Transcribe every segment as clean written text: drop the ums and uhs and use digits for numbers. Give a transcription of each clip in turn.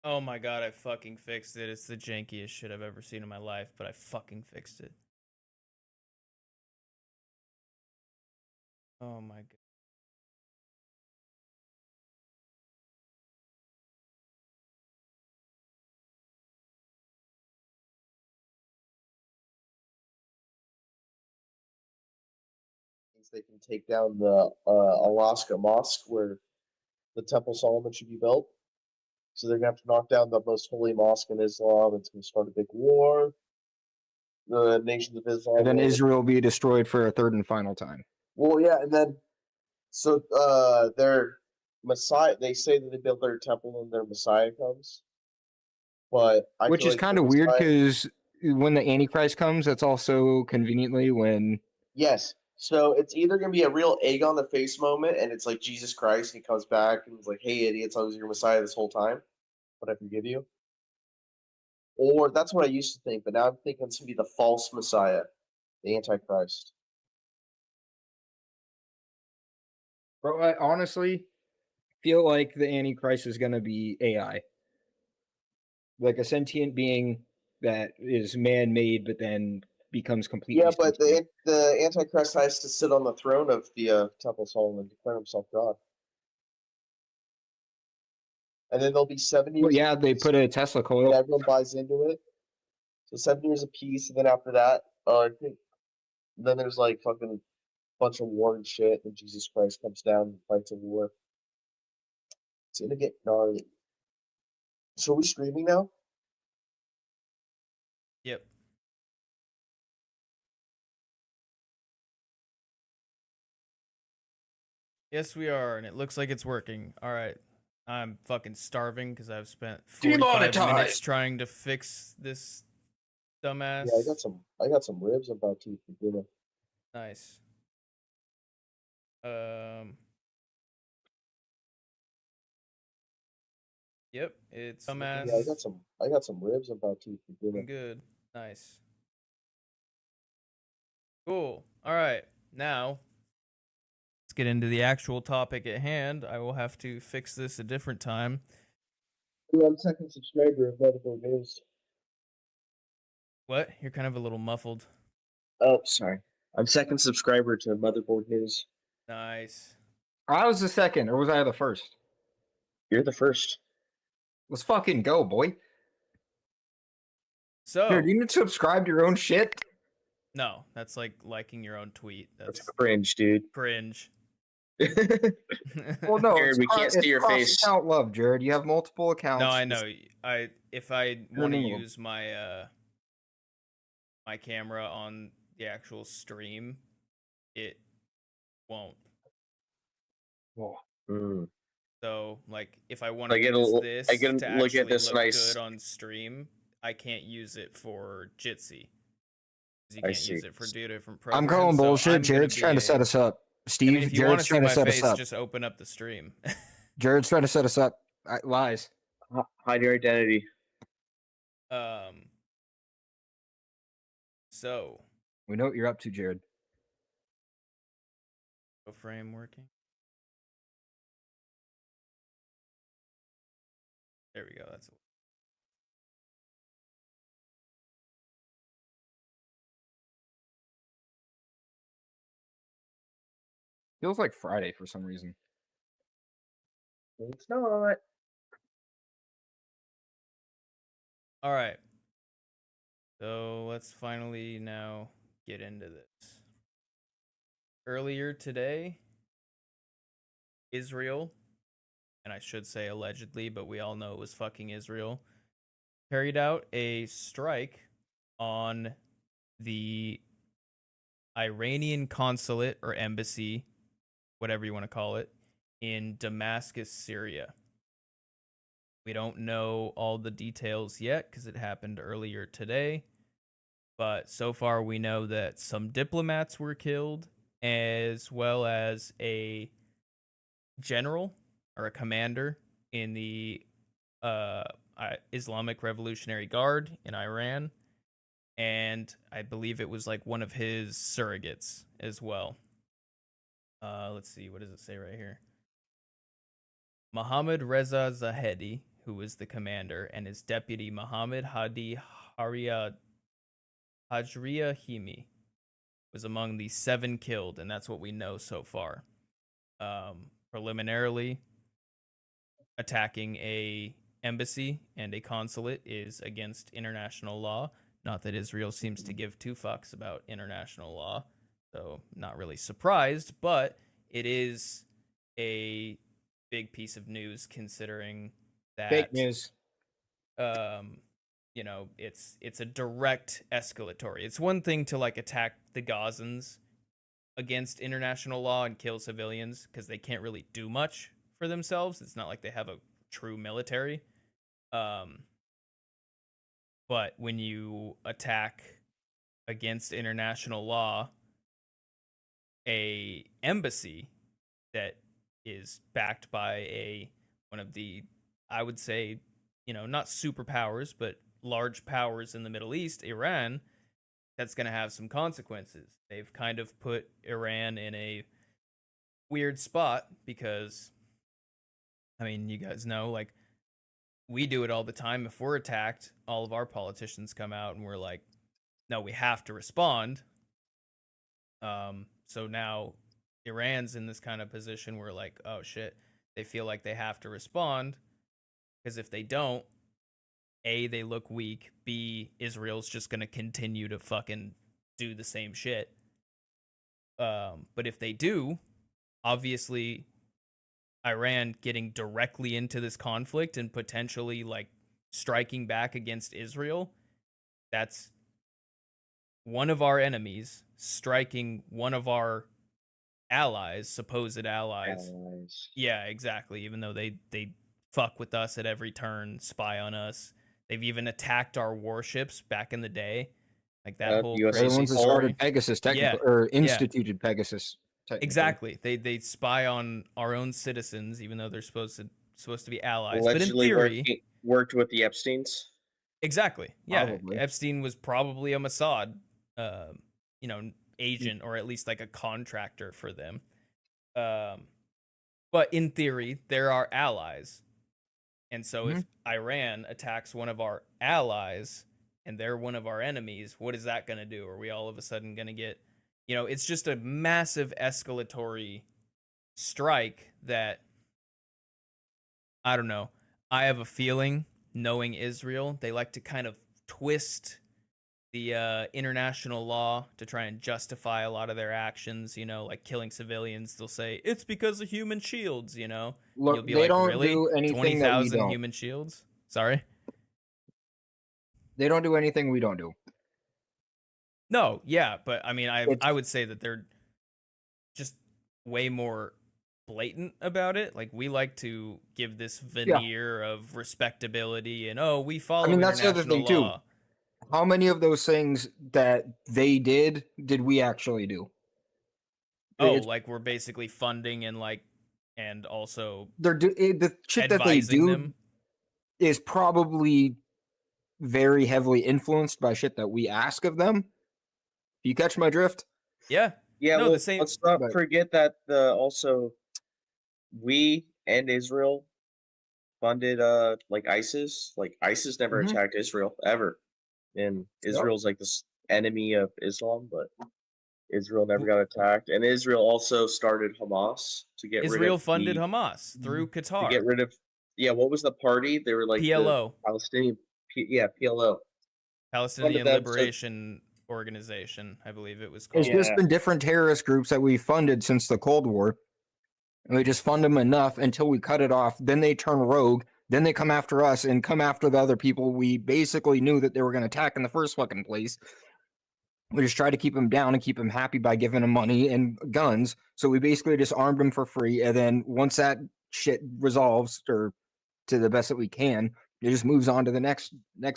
Oh my god, I fucking fixed it. It's the jankiest shit I've ever seen in my life, but I fucking fixed it. Oh my god. They can take down the Alaska Mosque where the Temple Solomon should be built. So they're gonna have to knock down the most holy mosque in Islam. It's gonna start a big war. The nations of Islam. And then Israel will be destroyed for a third and final time. Well, yeah, and then so their Messiah. They say that they built their temple and their Messiah comes, but which is kind of weird because when the Antichrist comes, that's also conveniently when. Yes. So it's either going to be a real egg on the face moment, and it's like Jesus Christ, and he comes back and is like, "Hey, idiots, I was your Messiah this whole time, but I forgive you." Or that's what I used to think, but now I'm thinking it's going to be the false Messiah, the Antichrist. Bro, I honestly feel like the Antichrist is going to be AI. Like a sentient being that is man-made, but then becomes completely. Yeah, but the Antichrist has to sit on the throne of the Temple Solomon and declare himself God. And then there'll be 7 years. Well, yeah, they put a Tesla coil. And everyone buys into it. So 7 years of peace, and then after that, I think then there's like fucking bunch of war and shit, and Jesus Christ comes down and fights a war. It's gonna get gnarly. So are we streaming now? Yep. Yes, we are, and it looks like it's working. All right. I'm fucking starving because I've spent 45 minutes trying to fix this dumbass. Yeah, I got some ribs about to eat for dinner. Nice. Yep, it's dumbass. Yeah, I got some ribs about to eat for dinner. Good. Nice. Cool. All right. Now, let's get into the actual topic at hand. I will have to fix this a different time. I'm second subscriber of Motherboard News. What? You're kind of a little muffled. Oh, sorry. I'm second subscriber to Motherboard News. Nice. I was the second, or was I the first? You're the first. Let's fucking go, boy. So, dude, you need to subscribe to your own shit? No, that's like liking your own tweet. That's cringe, dude. Cringe. Well, no, Jared, we can't see your face. Account love, Jared. You have multiple accounts. No, I know. If I want to use my my camera on the actual stream, it won't. Whoa. So, like, if I want to use this I can to look actually at this look nice good on stream, I can't use it for Jitsi. You can't use it for different programs. I'm calling bullshit. Jared's trying to set us up. Steve, I mean, if you Jared's trying to set us up. Just open up the stream. Jared's trying to set us up. Lies. Hide your identity. So. We know what you're up to, Jared. Frame working. There we go. That's it. Feels like Friday for some reason. It's not. All right. So let's finally now get into this. Earlier today, Israel, and I should say allegedly, but we all know it was fucking Israel, carried out a strike on the Iranian consulate or embassy, whatever you want to call it, in Damascus, Syria. We don't know all the details yet because it happened earlier today, but so far we know that some diplomats were killed, as well as a general or a commander in the Islamic Revolutionary Guard in Iran, and I believe it was like one of his surrogates as well. Let's see, what does it say right here? Mohammad Reza Zahedi, who was the commander, and his deputy Muhammad Hadi Hajriyahimi was among the 7 killed, and that's what we know so far. Preliminarily, attacking a embassy and a consulate is against international law. Not that Israel seems to give 2 fucks about international law, so not really surprised, but it is a big piece of news considering that Fake news. you know, it's a direct escalatory. It's one thing to like attack the Gazans against international law and kill civilians because they can't really do much for themselves. It's not like they have a true military. But when you attack against international law a embassy that is backed by one of the, I would say, you know, not superpowers, but large powers in the Middle East, Iran, that's going to have some consequences. They've kind of put Iran in a weird spot because, I mean, you guys know, like, we do it all the time. If we're attacked, all of our politicians come out and we're like, no, we have to respond. So now Iran's in this kind of position where, like, oh shit, they feel like they have to respond because if they don't, A, they look weak, B, Israel's just going to continue to fucking do the same shit. But if they do, obviously Iran getting directly into this conflict and potentially like striking back against Israel, that's one of our enemies striking one of our allies, supposed allies. Yeah, exactly. Even though they fuck with us at every turn, spy on us. They've even attacked our warships back in the day. Like that whole US They're the crazy ones that story. started Pegasus, technically, or instituted Pegasus. Exactly. They spy on our own citizens, even though they're supposed to be allies. Allegedly but in theory, worked with the Epsteins. Exactly. Yeah. Probably. Epstein was probably a Mossad, you know, agent or at least like a contractor for them. But in theory, they're our allies. And so if Iran attacks one of our allies and they're one of our enemies, what is that going to do? Are we all of a sudden going to get, you know, it's just a massive escalatory strike that, I don't know. I have a feeling, knowing Israel, they like to kind of twist the international law to try and justify a lot of their actions, you know, like killing civilians. They'll say, it's because of human shields, you know? Look, You'll be they like, don't really? do anything that we 20,000 don't. human shields? Sorry? They don't do anything we don't do. No, yeah, but I mean, I would say that they're just way more blatant about it. Like, we like to give this veneer of respectability and, oh, we follow that's the other international thing, law. too. How many of those things that they did we actually do? Oh, It's- like we're basically funding and like, and also the shit that they advising do them. is probably very heavily influenced by shit that we ask of them. You catch my drift? Yeah. Yeah, No, well, the same. let's not but- forget that also we and Israel funded like ISIS. Like ISIS never attacked Israel ever, and Israel's like this enemy of Islam, but Israel never got attacked. And Israel also started Hamas to get rid Israel of funded Hamas through Qatar. to get rid of what was the party? They were like PLO. the Palestinian PLO. Palestinian Funded them, Liberation Organization, I believe it was It's called. just been different terrorist groups that we funded since the Cold War. And we just fund them enough until we cut it off. Then they turn rogue. Then they come after us and come after the other people we basically knew that they were going to attack in the first fucking place. We just try to keep them down and keep them happy by giving them money and guns. So we basically just armed them for free. And then once that shit resolves, or to the best that we can, it just moves on to the next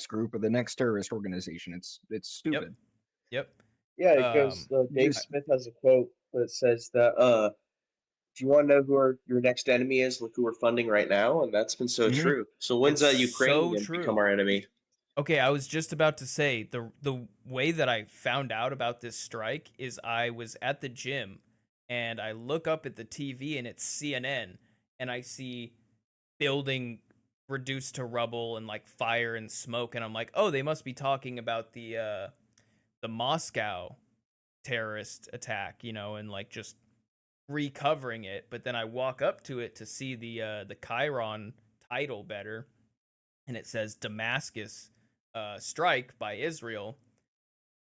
group or the next terrorist organization. It's stupid. Yep. Yeah, because Dave Smith has a quote that says that do you want to know who your next enemy is? Look who we're funding right now, and that's been so true. So when's Ukraine going to become our enemy? Okay, I was just about to say the way that I found out about this strike is I was at the gym and I look up at the TV and it's CNN and I see building reduced to rubble and like fire and smoke, and I'm like, oh, they must be talking about the Moscow terrorist attack, you know, and like just recovering it. But then I walk up to it to see the Chiron title better, and it says Damascus strike by Israel.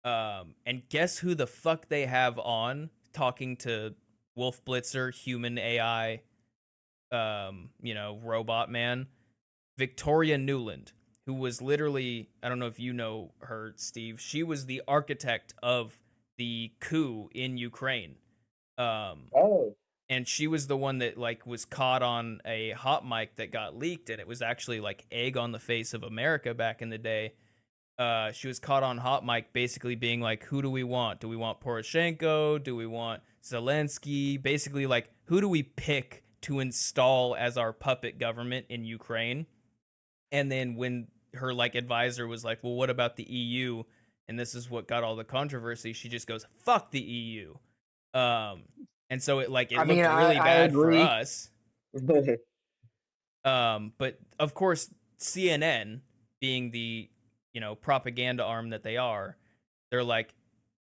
And guess who the fuck they have on talking to Wolf Blitzer, human AI, you know, robot man? Victoria Newland, who was literally, I don't know if you know her, Steve. She was the architect of the coup in Ukraine. Oh, And she was the one that like was caught on a hot mic that got leaked, and it was actually like egg on the face of America back in the day. She was caught on hot mic basically being like, who do we want? Do we want Poroshenko? Do we want Zelensky? Basically like, who do we pick to install as our puppet government in Ukraine? And then when her like advisor was like, well, what about the EU? And this is what got all the controversy. She just goes, fuck the EU. And so it like, it I looked mean, really I bad for agree. us. But of course, CNN being the, you know, propaganda arm that they are, they're like,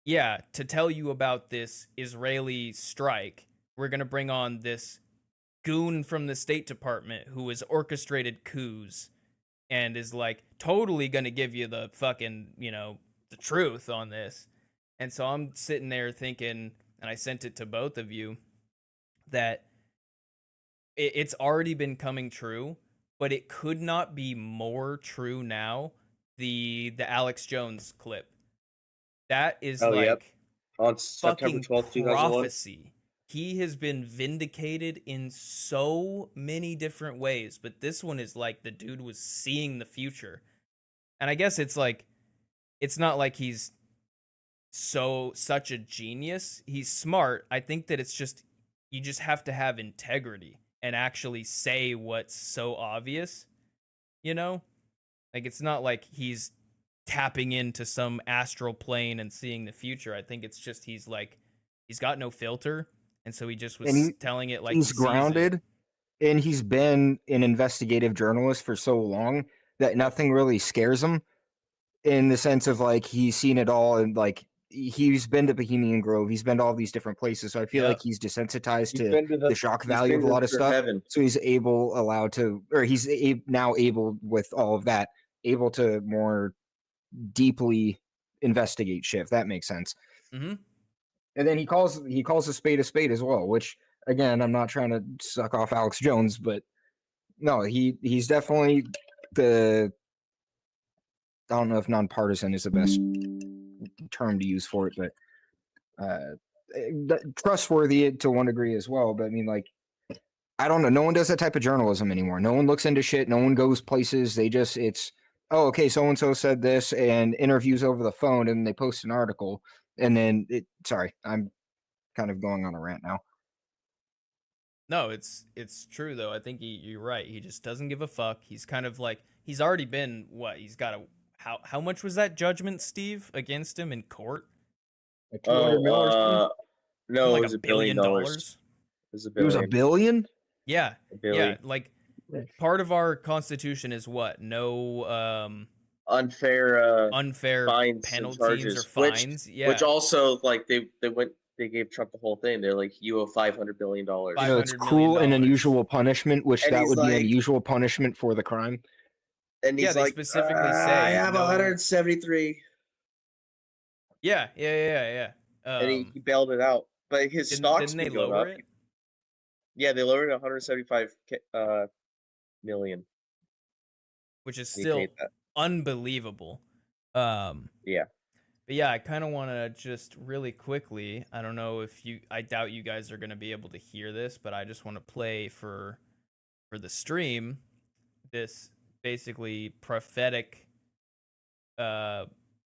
yeah, to tell you about this Israeli strike, we're going to bring on this goon from the State Department who has orchestrated coups and is like totally going to give you the fucking, you know, the truth on this. And so I'm sitting there thinking, and I sent it to both of you, that it's already been coming true, but it could not be more true now. The Alex Jones clip. That is oh, yep. like On September fucking 12th, 2001. prophecy. He has been vindicated in so many different ways, but this one is like the dude was seeing the future. And I guess it's like, it's not like he's such a genius. He's smart. I think that it's just, you just have to have integrity and actually say what's so obvious, you know? Like, it's not like he's tapping into some astral plane and seeing the future. I think it's just he's got no filter, and so he just was And telling it like he's he sees grounded, it. and he's been an investigative journalist for so long that nothing really scares him, in the sense of like he's seen it all, and like he's been to Bohemian Grove, he's been to all these different places. So I feel like Yep. he's desensitized He's to been to the shock he's value been of a to lot of for stuff. heaven. So he's now able with all of that, able to more deeply investigate shit, if that makes sense. Mm-hmm. And then he calls a spade as well, which again, I'm not trying to suck off Alex Jones, but no, he's definitely the, I don't know if nonpartisan is the best term to use for it, but trustworthy to one degree as well. But I mean, like, I don't know. No one does that type of journalism anymore. No one looks into shit. No one goes places. It's, oh, okay, so and so said this, and interviews over the phone, and they post an article, and then sorry, I'm kind of going on a rant now. No, it's true though. I think you're right. He just doesn't give a fuck. He's kind of like, he's already been what? He's got a, how much was that judgment, Steve, against him in court? Like 200 mil or something? No, Like it was $1 billion. It was $1 It was billion. $1 billion? Yeah. $1 billion. Yeah, like part of our constitution is what? No Unfair fines and penalties charges, or fines. which Yeah. also like they gave Trump the whole thing. They're like, you owe $500 billion. So it's $500 cruel million. and unusual punishment, which And that he's would be an like- unusual punishment for the crime. And Yeah, he's they like, specifically say I have no- 173, Yeah. and he bailed it out. But his stocks didn't they been going lower up. it? Yeah, they lowered it 175 million. Which is He still paid that. unbelievable. Yeah. But yeah, I kind of want to just really quickly, I don't know if I doubt you guys are going to be able to hear this, but I just want to play for the stream this basically prophetic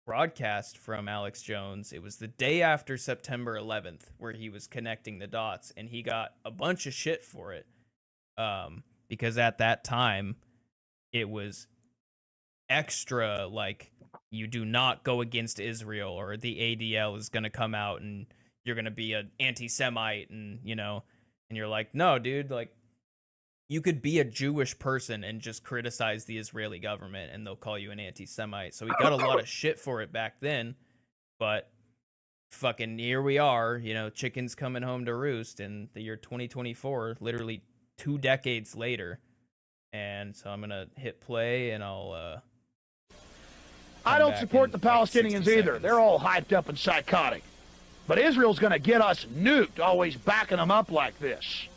broadcast from Alex Jones. It was the day after September 11th where he was connecting the dots, and he got a bunch of shit for it. Because at that time it was extra like, you do not go against Israel, or the ADL is going to come out and you're going to be an anti-Semite, and you know, and you're like, no, dude, like, you could be a Jewish person and just criticize the Israeli government and they'll call you an anti-Semite. So he got a lot of shit for it back then, but fucking here we are, you know, chickens coming home to roost in the year 2024, literally 2 decades later. And so I'm going to hit play and I'll I don't support the Palestinians either. They're all hyped up and psychotic. But Israel's going to get us nuked, always backing them up like this.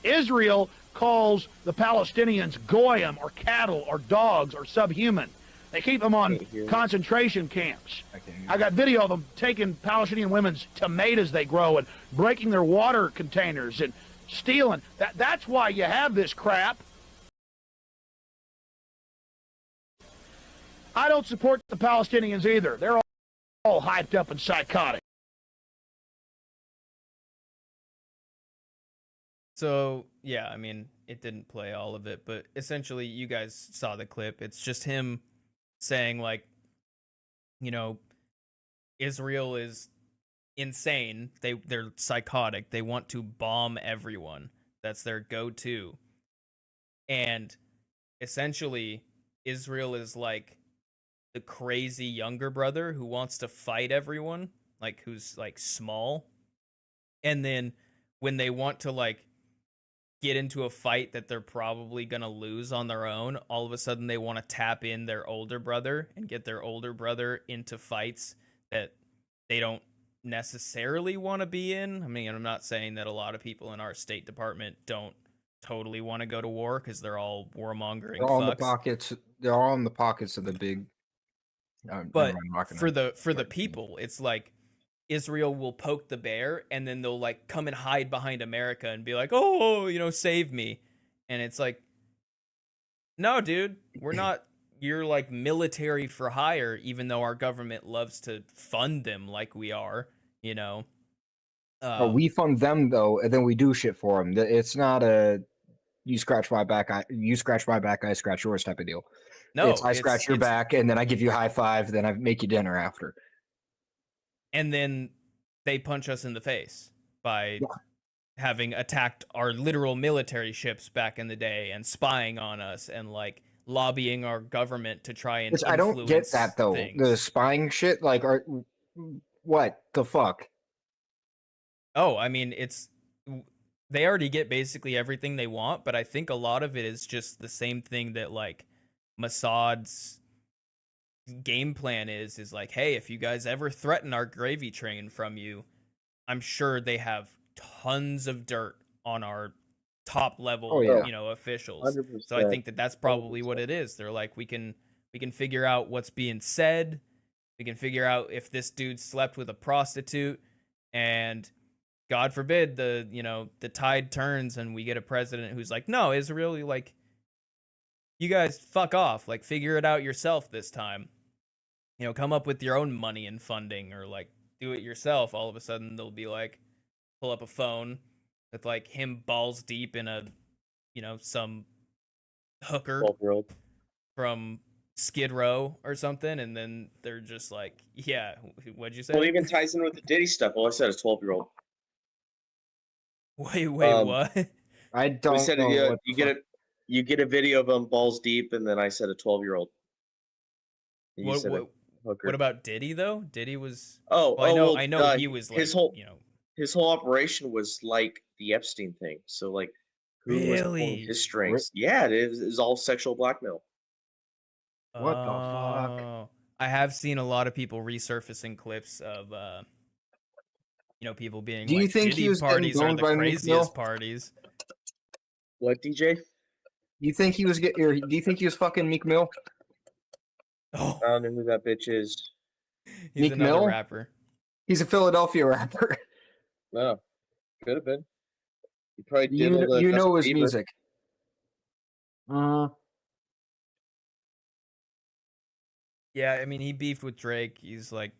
Israel calls the Palestinians goyim or cattle or dogs or subhuman. They keep them on concentration camps. I got video of them taking Palestinian women's tomatoes they grow and breaking their water containers and stealing. That's why you have this crap. I don't support the Palestinians either. They're all hyped up and psychotic. So, yeah, I mean, it didn't play all of it, but essentially you guys saw the clip. It's just him saying, like, you know, Israel is insane. They're psychotic. They want to bomb everyone. That's their go-to. And essentially, Israel is like the crazy younger brother who wants to fight everyone, like who's like small. And then when they want to like get into a fight that they're probably going to lose on their own, all of a sudden they want to tap in their older brother and get their older brother into fights that they don't necessarily want to be in. I mean, I'm not saying that a lot of people in our State Department don't totally want to go to war because they're all warmongering. They're all in the pockets. They're all in the pockets of the big. But for the people, it's like Israel will poke the bear and then they'll like come and hide behind America and be like, oh, you know, save me. And it's like, no, dude, we're not your like military for hire, even though our government loves to fund them like we are, you know. We fund them though, and then we do shit for them. It's not a you scratch my back, I scratch yours type of deal. No, I scratch your back, and then I give you a high five, then I make you dinner after. And then they punch us in the face by having attacked our literal military ships back in the day and spying on us and like lobbying our government to try and I don't get that though. Things. The spying shit, like, what the fuck? Oh, I mean, they already get basically everything they want, but I think a lot of it is just the same thing that like Mossad's game plan is like, hey, if you guys ever threaten our gravy train from you, I'm sure they have tons of dirt on our top level, you know, officials. 100%. So I think that's probably 100%. What it is. They're like, we can figure out what's being said. We can figure out if this dude slept with a prostitute, and God forbid the tide turns and we get a president who's like, no, Israel, like, you guys fuck off, like figure it out yourself this time. You know, come up with your own money and funding, or like do it yourself. All of a sudden they'll be like, pull up a phone with like him balls deep in a, you know, some hooker from Skid Row or something, and then they're just like, yeah, what'd you say? Well, even ties in with the Diddy stuff. All I said is 12-year-old. Wait, what? I don't know. You get a video of him balls deep, and then I said a 12-year-old. What about Diddy though? Diddy was. I know he was like, his whole operation was like the Epstein thing. So like, who was pulling his strings? Yeah, it is all sexual blackmail. What the fuck? I have seen a lot of people resurfacing clips of, you know, people being. Do you like, think Diddy he was parties are the craziest parties? What, DJ? Do you think he was fucking Meek Mill? Oh, I don't know who that bitch is. He's Meek another Mill? rapper. He's a Philadelphia rapper. No, could have been. He probably did you know his music. Yeah, I mean, he beefed with Drake. He's like,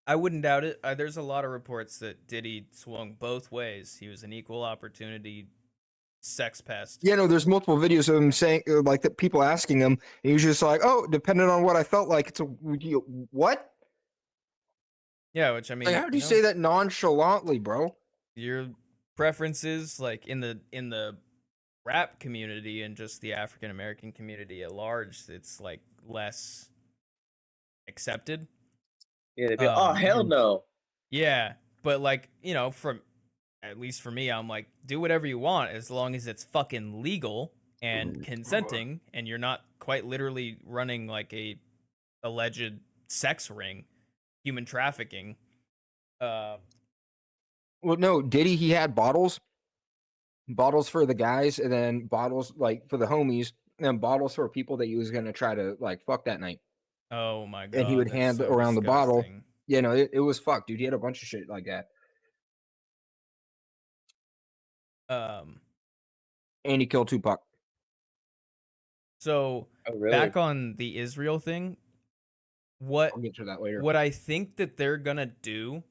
I wouldn't doubt it. There's a lot of reports that Diddy swung both ways. He was an equal opportunity sex pest. Yeah, no, there's multiple videos of him saying, like, that people asking him, and he was just like, oh, depending on what I felt like. It's what? Yeah, which I mean, like, how do you say that nonchalantly, bro? You're preferences, like in the rap community and just the African American community at large, it's like less accepted. Yeah, they'd be like, oh hell no. Yeah, but like, you know, from at least for me, I'm like, do whatever you want as long as it's fucking legal and consenting, and you're not quite literally running like a alleged sex ring, human trafficking. Well, no, Diddy, he had bottles for the guys, and then bottles like for the homies, and bottles for people that he was gonna try to like fuck that night. Oh my god! And he would that's hand so around the bottle. disgusting. You know, it was fucked, dude. He had a bunch of shit like that. And he killed Tupac. So Oh, really? back on the Israel thing, I'll get to that later. what I think that they're gonna do,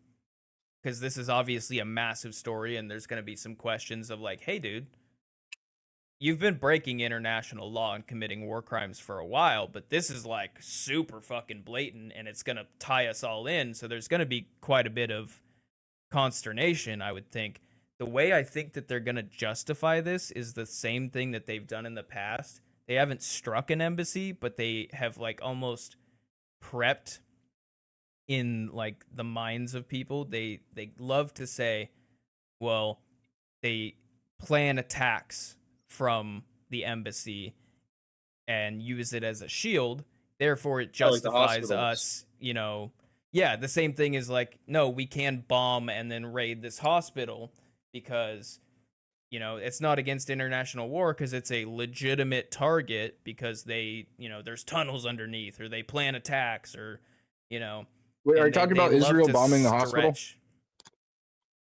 because this is obviously a massive story, and there's gonna be some questions of like, hey, dude, you've been breaking international law and committing war crimes for a while, but this is like super fucking blatant, and it's gonna tie us all in. So there's gonna be quite a bit of consternation, I would think. The way I think that they're gonna justify this is the same thing that they've done in the past. They haven't struck an embassy, but they have like almost prepped in like the minds of people. They love to say, well, they plan attacks from the embassy and use it as a shield, therefore it like the justifies hospitals. us, you know. Yeah, the same thing is like, no, we can bomb and then raid this hospital because, you know, it's not against international war because it's a legitimate target because they, you know, there's tunnels underneath, or they plan attacks, or, you know. Wait, are and you talking about love Israel to bombing the hospital? stretch-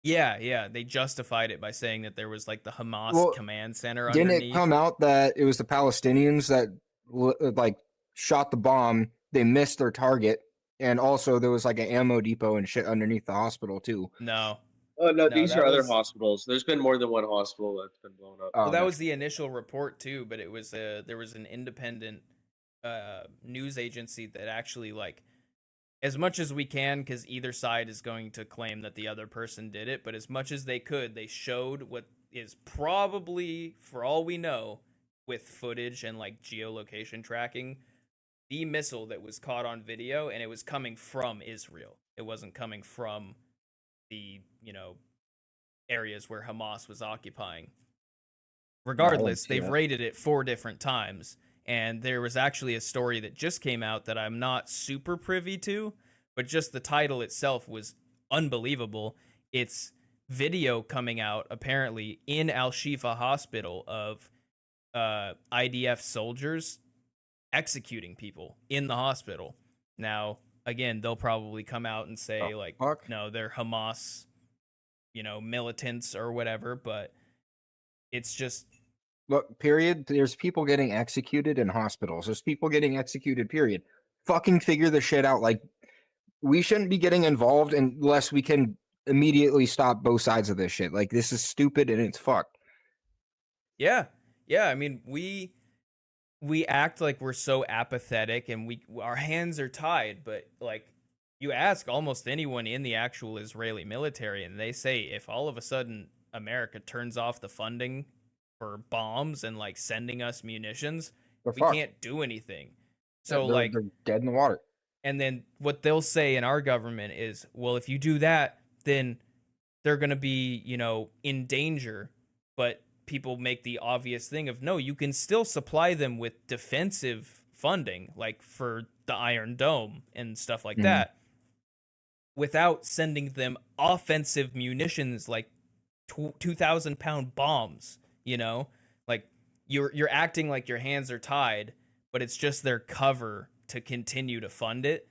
Yeah, they justified it by saying that there was like the Hamas Well, command center Didn't underneath. it come out that it was the Palestinians that like shot the bomb? They missed their target, and also there was like an ammo depot and shit underneath the hospital too. No. Oh no, No, these that are other was- hospitals. There's been more than one hospital that's been blown up. Oh, Well, that no. was the initial report too, but it was there was an independent news agency that actually, like, as much as we can, because either side is going to claim that the other person did it, but as much as they could, they showed what is probably, for all we know, with footage and like geolocation tracking, the missile that was caught on video, and it was coming from Israel. It wasn't coming from the, you know, areas where Hamas was occupying. Regardless, see they've that. raided it 4 different times, and there was actually a story that just came out that I'm not super privy to, but just the title itself was unbelievable. It's video coming out apparently in Al-Shifa Hospital of IDF soldiers executing people in the hospital. Now, again, they'll probably come out and say like, fuck? no, they're Hamas, you know, militants or whatever, but it's just, Look, period. There's people getting executed in hospitals. There's people getting executed, period. Fucking figure the shit out. Like, we shouldn't be getting involved unless we can immediately stop both sides of this shit. Like, this is stupid and it's fucked. yeah. I mean, we act like we're so apathetic and our hands are tied, but like, you ask almost anyone in the actual Israeli military, and they say if all of a sudden America turns off the funding for bombs and like sending us munitions, They're we fucked. can't do anything. So They're- like, they're dead in the water. and then what they'll say in our government is, well, if you do that, then they're going to be, you know, in danger. But people make the obvious thing of, no, you can still supply them with defensive funding, like for the Iron Dome and stuff like that, without sending them offensive munitions like 2,000-pound bombs, you know? Like, you're acting like your hands are tied, but it's just their cover to continue to fund it,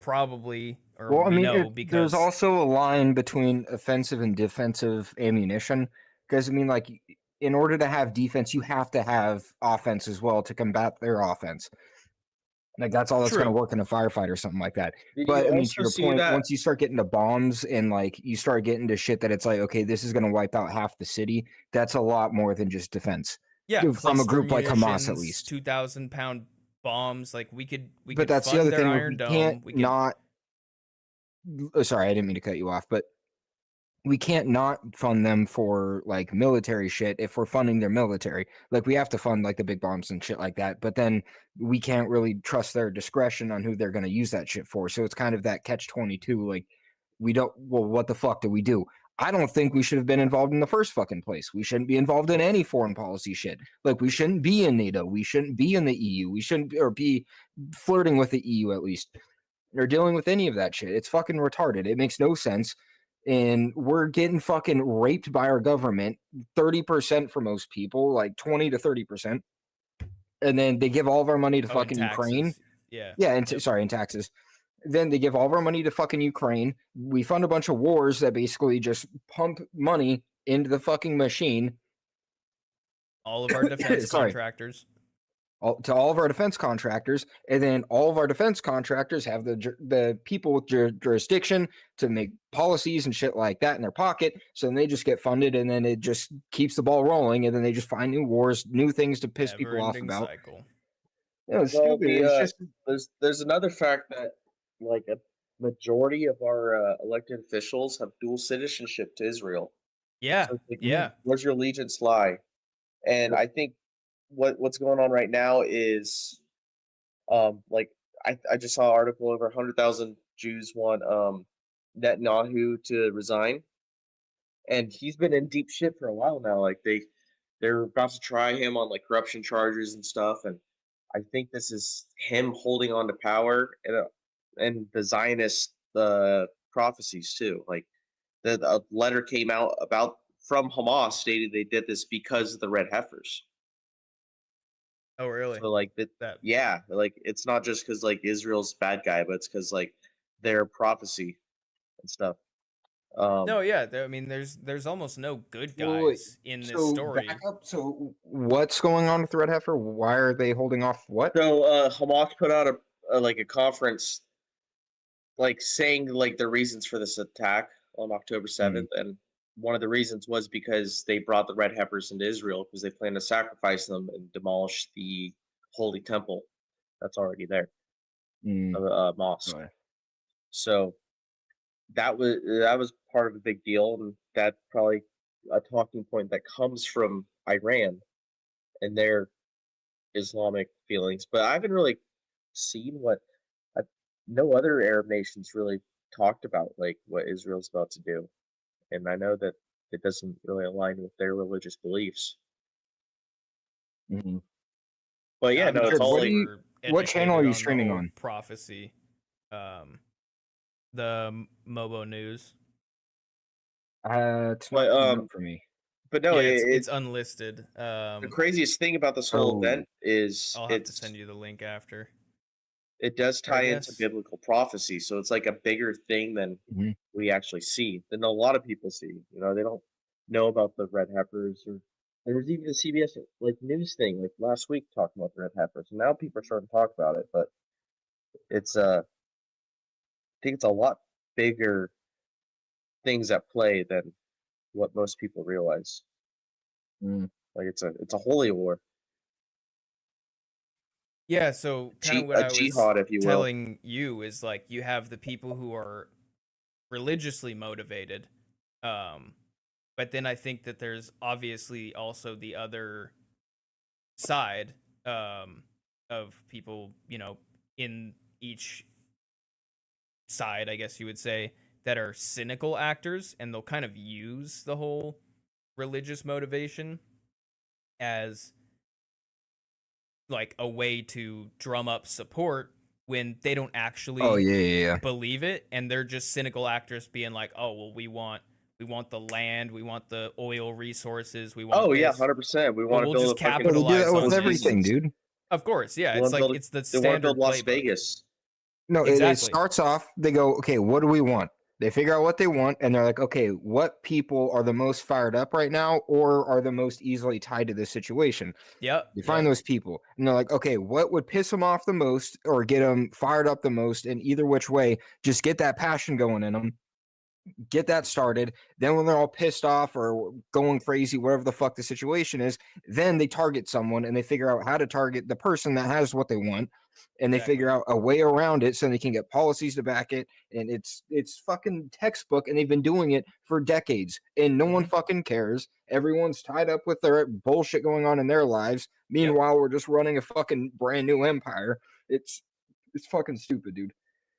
probably, or Well, I we mean, know, because there's also a line between offensive and defensive ammunition. Because, I mean, like, in order to have defense, you have to have offense as well to combat their offense. Like, that's all that's going to True. work in a firefight or something like that. Did But, you I mean, also to your see point, that- once you start getting to bombs and, like, you start getting to shit that it's like, okay, this is going to wipe out half the city, that's a lot more than just defense. yeah, from a cluster group like Hamas, at munitions, least. 2,000-pound bombs, like we could But that's the fund other their thing. Iron We Dome. can't We could, not. Oh, sorry, I didn't mean to cut you off, but we can't not fund them for like military shit if we're funding their military. Like we have to fund like the big bombs and shit like that, but then we can't really trust their discretion on who they're going to use that shit for. So it's kind of that catch-22. Like we don't, well, what the fuck do we do? I don't think we should have been involved in the first fucking place. We shouldn't be involved in any foreign policy shit. Like we shouldn't be in NATO. We shouldn't be in the EU. We shouldn't, or be flirting with the EU at least, or dealing with any of that shit. It's fucking retarded. It makes no sense. And we're getting fucking raped by our government, 30% for most people, like 20 to 30%. And then they give all of our money to fucking Ukraine. Yeah. Yeah, and sorry, in taxes. Then they give all of our money to fucking Ukraine. We fund a bunch of wars that basically just pump money into the fucking machine. All of our defense contractors. To all of our defense contractors, and then all of our defense contractors have the people with jurisdiction to make policies and shit like that in their pocket. So then they just get funded, and then it just keeps the ball rolling, and then they just find new wars, new things to piss people off about. Cycle. Yeah, it's stupid. It's just... there's another fact that like a majority of our elected officials have dual citizenship to Israel. Yeah, so like, yeah. Where's your allegiance lie? And I think what's going on right now is, like I just saw an article over 100,000 Jews want Netanyahu to resign, and he's been in deep shit for a while now. Like they're about to try him on like corruption charges and stuff, and I think this is him holding on to power and the Zionist prophecies too. Like a letter came out from Hamas stating they did this because of the red heifers. Oh, really? So like that yeah, like it's not just because like Israel's bad guy, but it's because like their prophecy and stuff. No, yeah. I mean, there's almost no good guys in this story. Back up. So what's going on with the red heifer? Why are they holding off what? So Hamas put out a conference, like saying like the reasons for this attack on October 7th, and one of the reasons was because they brought the red heifers into Israel because they plan to sacrifice them and demolish the holy temple that's already there, mosque. Right. So that was part of a big deal, and that's probably a talking point that comes from Iran and their Islamic feelings. But I haven't really seen no other Arab nations really talked about like what Israel's about to do. And I know that it doesn't really align with their religious beliefs. Mm-hmm. But yeah, no, it's all like, what channel are you streaming on? Prophecy, the Mobo News. It's not for me. But no, yeah, it's unlisted. The craziest thing about this whole event is I'll have to send you the link after. It does tie into biblical prophecy, so it's like a bigger thing than we actually see, than a lot of people see. You know, they don't know about the red heifers, or there was even a CBS like news thing like last week talking about the red heifers, and now people are starting to talk about it. But it's I think it's a lot bigger things at play than what most people realize. Like it's a holy war. Yeah, so kind of what I was jihad, if you will. telling you is like you have the people who are religiously motivated, but then I think that there's obviously also the other side of people, you know, in each side, I guess you would say, that are cynical actors, and they'll kind of use the whole religious motivation as like a way to drum up support when they don't actually believe it, and they're just cynical actors being like, oh well, we want the land, we want the oil resources, we want 100%, we want to build just capitalize on everything, dude. Of course, yeah, it's like it's the standard Las playbook. Vegas. No, exactly. It starts off, they go, okay, what do we want? They figure out what they want, and they're like, okay, what people are the most fired up right now or are the most easily tied to this situation? Yep. You find those people, and they're like, okay, what would piss them off the most or get them fired up the most? And either which way, just get that passion going in them, get that started. Then when they're all pissed off or going crazy, whatever the fuck the situation is, then they target someone and they figure out how to target the person that has what they want. and they Exactly. figure out a way around it so they can get policies to back it. And it's fucking textbook, and they've been doing it for decades, and no one fucking cares. Everyone's tied up with their bullshit going on in their lives. Meanwhile, we're just running a fucking brand new empire. It's fucking stupid, dude.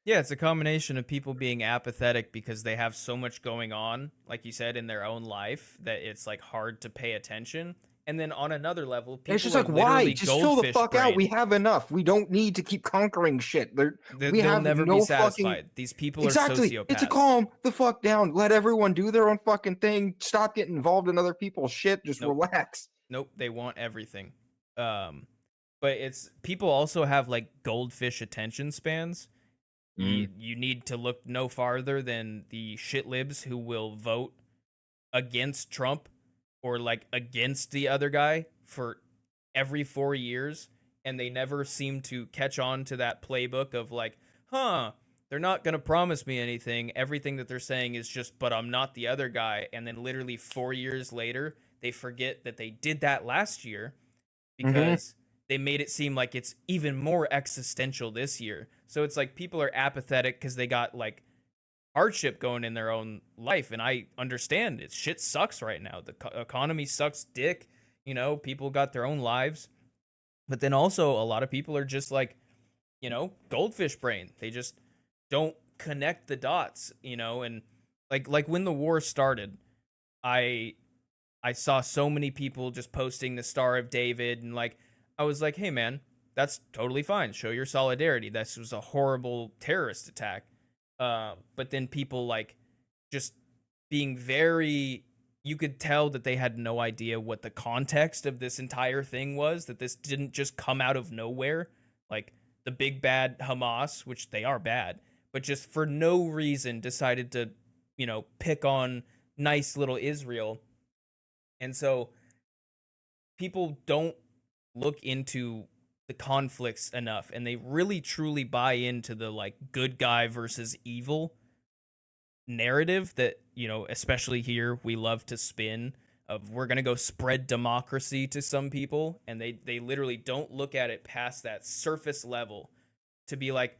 Yeah, it's a combination of people being apathetic because they have so much going on, like you said, in their own life that it's like hard to pay attention. And then on another level, people It's just are like, why? literally Just chill the goldfish fuck out. We brain. have enough. We don't need to keep conquering shit. We They'll have never no be satisfied. fucking. These people Exactly. are It's a sociopaths. calm the fuck down. Let everyone do their own fucking thing. Stop getting involved in other people's shit. Just Nope. relax. Nope, they want everything. But it's people also have like goldfish attention spans. You need to look no farther than the shit libs who will vote against Trump or like against the other guy for every 4 years, and they never seem to catch on to that playbook of like, they're not going to promise me anything. Everything that they're saying is just, but I'm not the other guy. And then literally 4 years later, they forget that they did that last year because they made it seem like it's even more existential this year. So it's like people are apathetic because they got like hardship going in their own life. And I understand it. Shit sucks right now. The economy sucks dick. You know, people got their own lives. But then also a lot of people are just like, you know, goldfish brain. They just don't connect the dots, you know, and like when the war started, I saw so many people just posting the Star of David, and like I was like, hey man, that's totally fine. Show your solidarity. This was a horrible terrorist attack. But then people like just being very, you could tell that they had no idea what the context of this entire thing was, that this didn't just come out of nowhere. Like the big bad Hamas, which they are bad, but just for no reason decided to, you know, pick on nice little Israel. And so people don't look into the conflicts enough, and they really truly buy into the like good guy versus evil narrative that, you know, especially here we love to spin of we're going to go spread democracy to some people, and they literally don't look at it past that surface level to be like,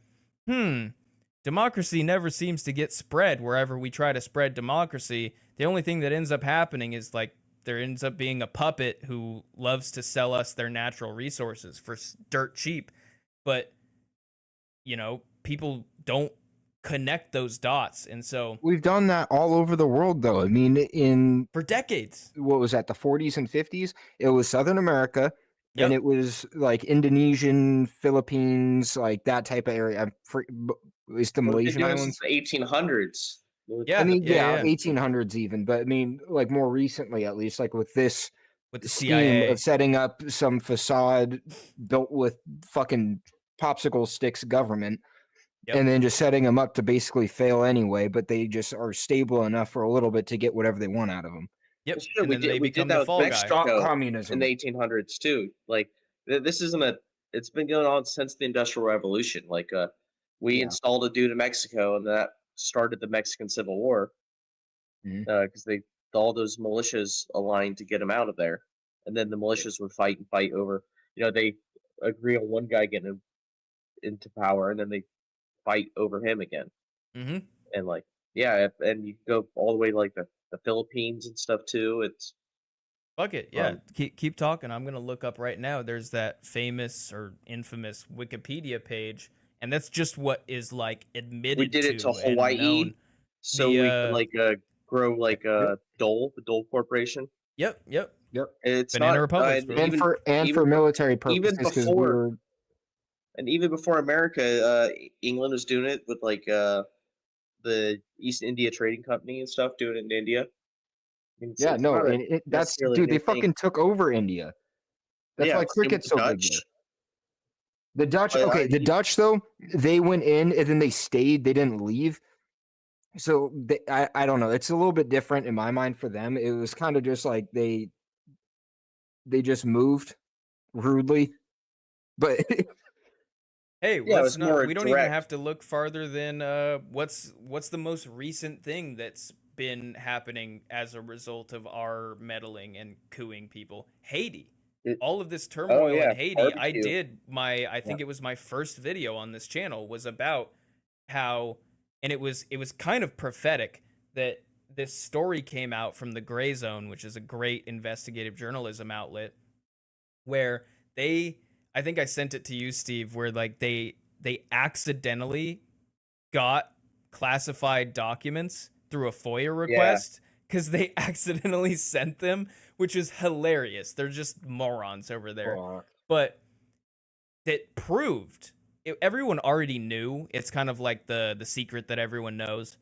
democracy never seems to get spread wherever we try to spread democracy. The only thing that ends up happening is like there ends up being a puppet who loves to sell us their natural resources for dirt cheap. But, you know, people don't connect those dots. And so we've done that all over the world, though. I mean, for decades. What was that, the 40s and 50s? It was Southern America, and it was like Indonesian, Philippines, like that type of area. Is the Malaysian islands? The 1800s. Yeah, I mean, yeah. 1800s even, but I mean, like more recently, at least, like with this with the scheme CIA of setting up some facade built with fucking popsicle sticks government, and then just setting them up to basically fail anyway, but they just are stable enough for a little bit to get whatever they want out of them. Yep, Sure, and then they become the fall guy. Stop communism in the 1800s too. Like this isn't it's been going on since the Industrial Revolution. Like we installed a dude in Mexico, and that started the Mexican Civil War because all those militias aligned to get him out of there, and then the militias would fight over. You know, they agree on one guy getting into power, and then they fight over him again. And like, and you go all the way to like the Philippines and stuff too. It's fuck it, yeah. Keep talking. I'm gonna look up right now. There's that famous or infamous Wikipedia page, and that's just what is like admitted. We did it to Hawaii, so we could like grow like Dole, the Dole Corporation. Yep. It's Banana not Republics, and for military purposes. Even before America, England was doing it with like the East India Trading Company and stuff, doing it in India. I mean, that's dude. They fucking took over India. That's why cricket's so big there. The Dutch, the Dutch though, they went in and then they stayed. They didn't leave. So I don't know. It's a little bit different in my mind for them. It was kind of just like they just moved rudely, but. Hey, we don't even have to look farther than what's the most recent thing that's been happening as a result of our meddling and cooing people? Haiti. all of this turmoil yeah, in Haiti, I barbecue. did I think it was my first video on this channel was about how, and it was kind of prophetic that this story came out from the Gray Zone, which is a great investigative journalism outlet, where I think I sent it to you, Steve, where like they accidentally got classified documents through a FOIA request because they accidentally sent them, which is hilarious. They're just morons over there. But that proved everyone already knew. It's kind of like the secret that everyone knows.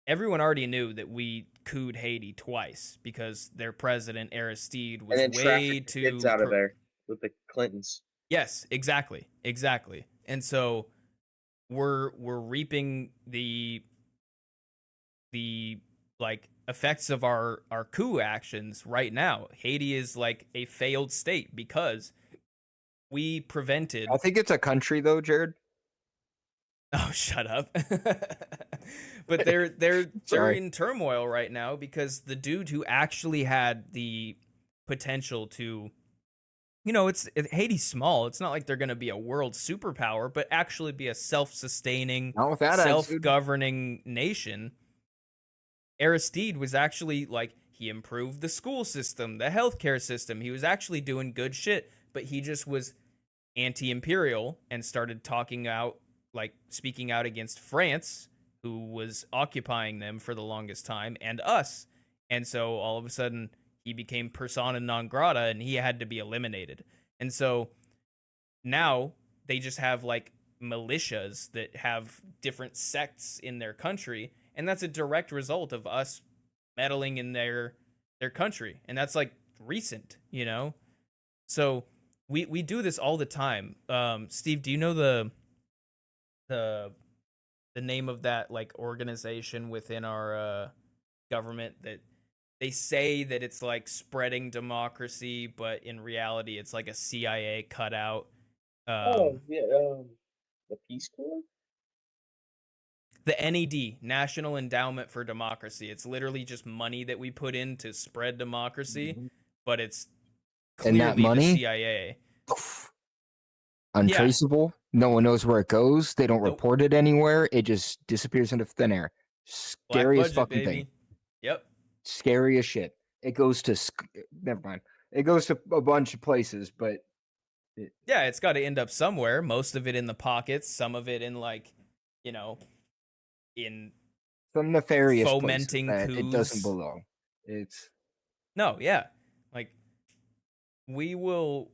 Everyone already knew that we couped Haiti twice because their president Aristide was and then way traffic too kids out of there with the Clintons. Yes, exactly. And so we're reaping the like effects of our coup actions right now. Haiti is like a failed state because we prevented. I think it's a country though, Jared. Oh, shut up. But they're in turmoil right now because the dude who actually had the potential to, you know, Haiti's small. It's not like they're going to be a world superpower, but actually be a self-sustaining, self-governing nation. Aristide was actually like, he improved the school system, the healthcare system. He was actually doing good shit, but he just was anti-imperial and started speaking out against France, who was occupying them for the longest time, and us. And so all of a sudden he became persona non grata and he had to be eliminated. And so now they just have like militias that have different sects in their country. And that's a direct result of us meddling in their country. And that's like recent, you know? So we do this all the time. Steve, do you know the name of that like organization within our government that they say that it's like spreading democracy, but in reality it's like a CIA cutout? The Peace Corps? The NED, National Endowment for Democracy. It's literally just money that we put in to spread democracy, but it's clearly the CIA. Untraceable. Yeah. No one knows where it goes. They don't report it anywhere. It just disappears into thin air. Scariest fucking thing. Yep. Scary as shit. It goes to never mind. It goes to a bunch of places, but yeah, it's got to end up somewhere. Most of it in the pockets, some of it in like, you know, in some nefarious fomenting places coups. It doesn't belong. It's no, yeah. Like we will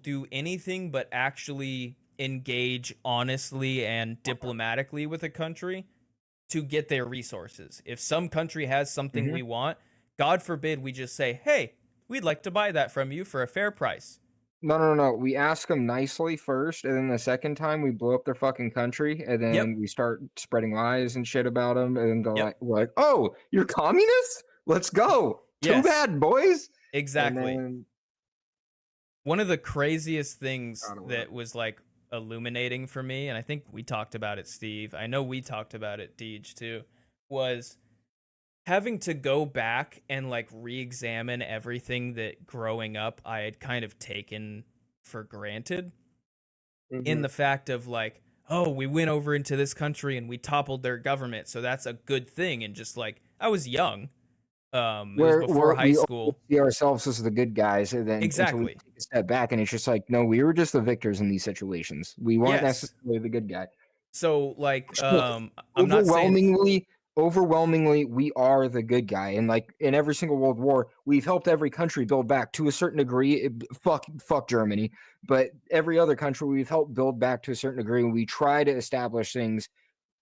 do anything but actually engage honestly and diplomatically with a country to get their resources. If some country has something we want, God forbid we just say, "Hey, we'd like to buy that from you for a fair price." No. We ask them nicely first, and then the second time we blow up their fucking country, and then we start spreading lies and shit about them, and then we're like, "Oh, you're communists? Let's go! Too bad, boys." Exactly. One of the craziest things that was like illuminating for me, and I think we talked about it, Steve. I know we talked about it, Deej, too, was having to go back and like re-examine everything that growing up I had kind of taken for granted, in the fact of like, oh, we went over into this country and we toppled their government, so that's a good thing. And just like, I was young. It was before high school. We see ourselves as the good guys, and then until we take a step back, and it's just like, no, we were just the victors in these situations. We weren't necessarily the good guy. So like, I'm not saying overwhelmingly, we are the good guy, and like in every single world war, we've helped every country build back to a certain degree. Fuck Germany, but every other country we've helped build back to a certain degree, and we try to establish things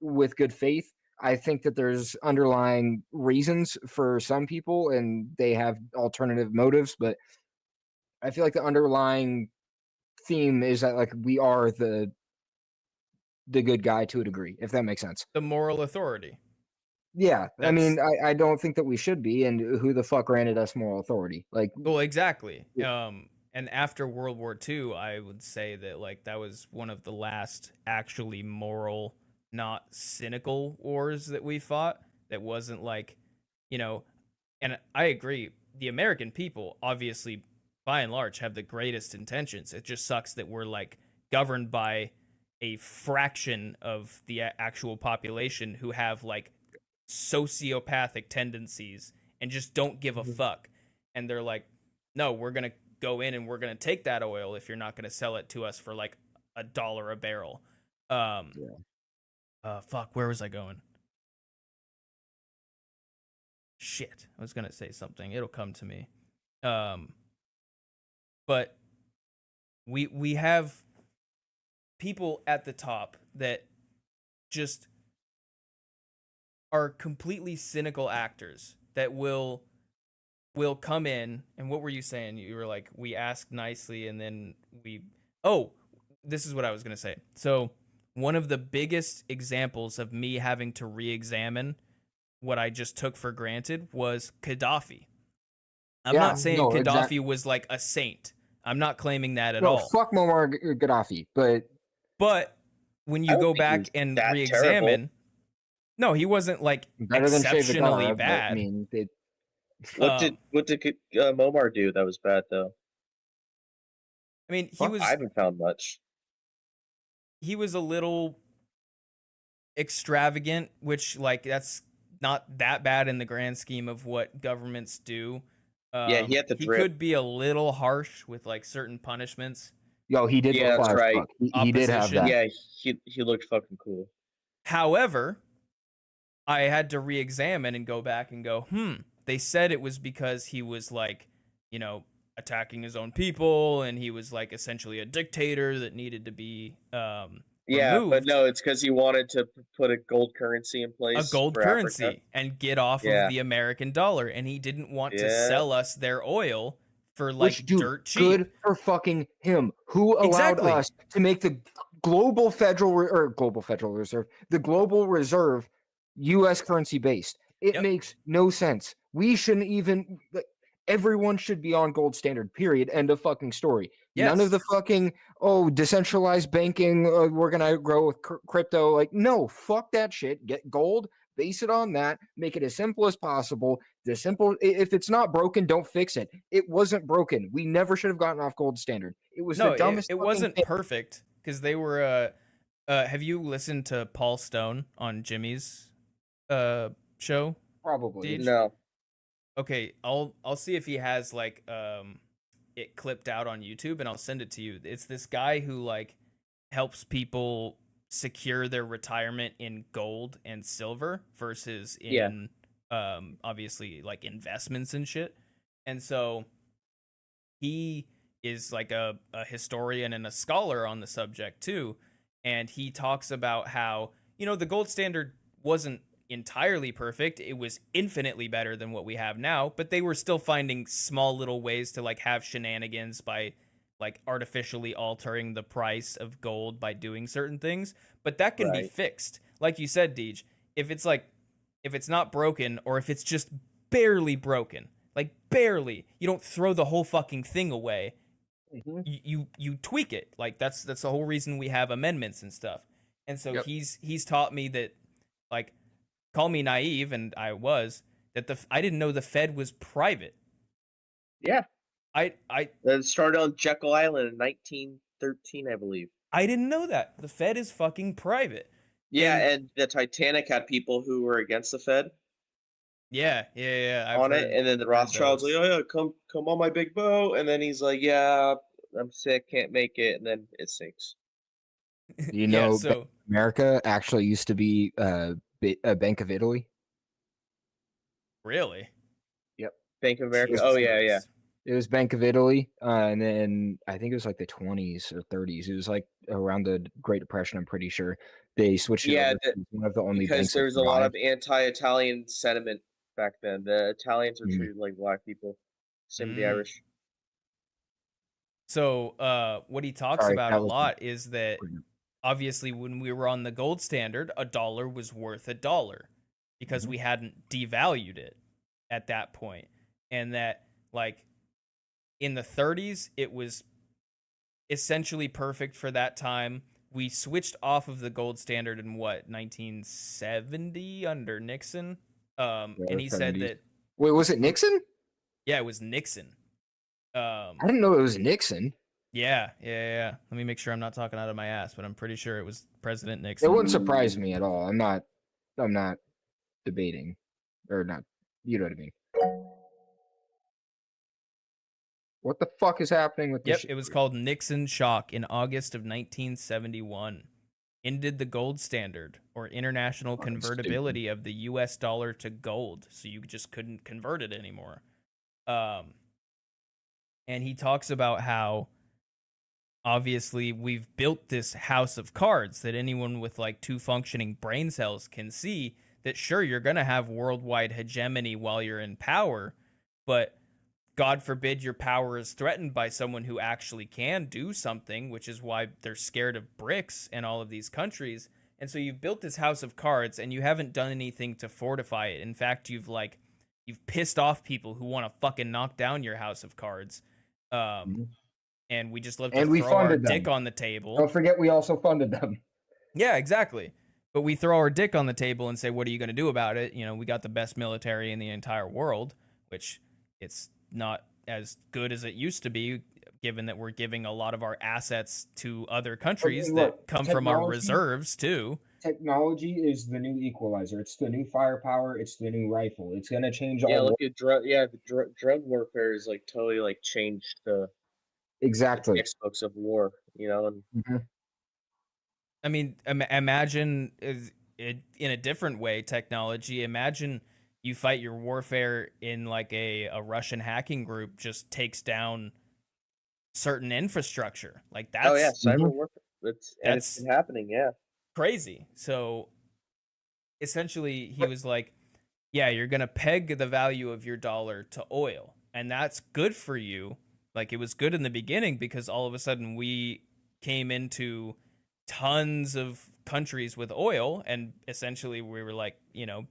with good faith. I think that there's underlying reasons for some people, and they have alternative motives, but I feel like the underlying theme is that like we are the good guy to a degree, if that makes sense. The moral authority. Yeah, I mean, I don't think that we should be, and who the fuck granted us moral authority? Like, well, exactly. And after World War II, I would say that like that was one of the last actually moral, not cynical wars that we fought. That wasn't like, you know, and I agree. The American people obviously by and large, have the greatest intentions. It just sucks that we're like governed by a fraction of the actual population who have like sociopathic tendencies and just don't give a fuck. And they're like, no, we're going to go in and we're going to take that oil if you're not going to sell it to us for like $1 a barrel. Fuck, where was I going? Shit, I was going to say something. It'll come to me. But we have people at the top that just are completely cynical actors that will come in. And what were you saying? You were like, we asked nicely and then this is what I was going to say. So one of the biggest examples of me having to re-examine what I just took for granted was Gaddafi. I'm not saying Gaddafi was like a saint. I'm not claiming that at all. Fuck Muammar Gaddafi, but when you go back and re-examine, terrible. No, he wasn't like better exceptionally than bad. I mean, what did Muammar do that was bad though? I mean, I haven't found much. He was a little extravagant, which like that's not that bad in the grand scheme of what governments do. Yeah, he had the drip. He could be a little harsh with like certain punishments. Yo, he did. Yeah, that's right. He did have that. Yeah, he looked fucking cool. However, I had to re-examine and go back and go, they said it was because he was like, you know, attacking his own people and he was like essentially a dictator that needed to be removed. But no, it's because he wanted to put a gold currency in place. A gold currency Africa. And get off of the American dollar. And he didn't want to sell us their oil for like dirt cheap. Good for fucking him. Who allowed us to make the global Federal Reserve, the global reserve U.S. currency based? It makes no sense. We shouldn't even... Everyone should be on gold standard, period. End of fucking story. Yes. None of the fucking, decentralized banking, we're going to grow with crypto. Like, no, fuck that shit. Get gold, base it on that, make it as simple as possible. If it's not broken, don't fix it. It wasn't broken. We never should have gotten off gold standard. It was the dumbest it wasn't perfect because they were, have you listened to Paul Stone on Jimmy's show? Probably. No. Okay, I'll see if he has like it clipped out on YouTube and I'll send it to you. It's this guy who like helps people secure their retirement in gold and silver versus in obviously like investments and shit. And so he is like a historian and a scholar on the subject too, and he talks about how, you know, the gold standard wasn't entirely perfect. It was infinitely better than what we have now, but they were still finding small little ways to like have shenanigans by like artificially altering the price of gold by doing certain things. But that can be fixed. Like you said, Deej, if it's not broken or if it's just barely broken, like barely, you don't throw the whole fucking thing away. You tweak it. Like that's the whole reason we have amendments and stuff. And so he's taught me that, like, call me naive, and I was, that I didn't know the Fed was private. Yeah. It started on Jekyll Island in 1913, I believe. I didn't know that. The Fed is fucking private. Yeah, and the Titanic had people who were against the Fed. Yeah. On it, and then the Rothschilds like, oh yeah, come on my big boat, and then he's like, yeah, I'm sick, can't make it, and then it sinks. You know, America actually used to be a Bank of Italy. Really? Yep. Bank of America. Oh yeah. It was Bank of Italy, and then I think it was like the 20s or 30s. It was like around the Great Depression. I'm pretty sure they switched it over to one of the only because banks there was a lot of anti-Italian sentiment back then. The Italians were treated like black people, same with the Irish. So, what he talks about a lot is that obviously when we were on the gold standard, $1 was worth $1 because we hadn't devalued it at that point, and that like in the 30s it was essentially perfect for that time. We switched off of the gold standard in 1970 under Nixon. And he said that... Wait, was it Nixon? Yeah, it was Nixon. I didn't know it was Nixon. Yeah. Let me make sure I'm not talking out of my ass, but I'm pretty sure it was President It Nixon. wouldn't surprise me at all. I'm not debating, or not. You know what I mean? What the fuck is happening with this? Yep, it was called Nixon Shock in August of 1971. Ended the gold standard, or international convertibility of the U.S. dollar to gold, so you just couldn't convert it anymore. And he talks about how obviously we've built this house of cards that anyone with like 2 functioning brain cells can see that sure, you're going to have worldwide hegemony while you're in power, but God forbid your power is threatened by someone who actually can do something, which is why they're scared of BRICS and all of these countries. And so you've built this house of cards and you haven't done anything to fortify it. In fact, you've pissed off people who want to fucking knock down your house of cards. And we just love to throw our dick on the table. Don't forget we also funded them. Yeah, exactly. But we throw our dick on the table and say, what are you going to do about it? You know, we got the best military in the entire world, which it's not as good as it used to be, given that we're giving a lot of our assets to other countries that come from our reserves too. Technology is the new equalizer. It's the new firepower. It's the new rifle. It's gonna change all. Look at the drug warfare is like totally like changed the textbooks of war. You know, and I mean, imagine it in a different way. Technology. Imagine you fight your warfare in like a Russian hacking group just takes down certain infrastructure. Like that's cyber warfare. It's been happening. Yeah, crazy. So essentially, he was like, "Yeah, you're gonna peg the value of your dollar to oil, and that's good for you. Like it was good in the beginning because all of a sudden we came into tons of countries with oil, and essentially we were like, you know."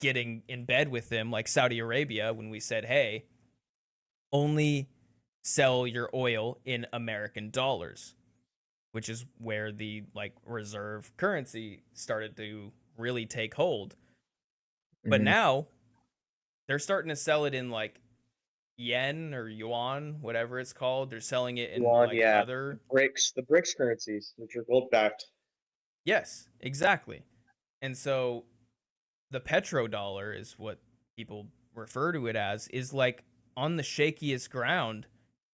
Getting in bed with them, like Saudi Arabia, when we said, hey, only sell your oil in American dollars, which is where the like reserve currency started to really take hold. But now they're starting to sell it in like yen or yuan, whatever it's called. They're selling it in other the BRICS currencies, which are gold backed. Yes, exactly. And so the petrodollar is what people refer to it as, is like on the shakiest ground,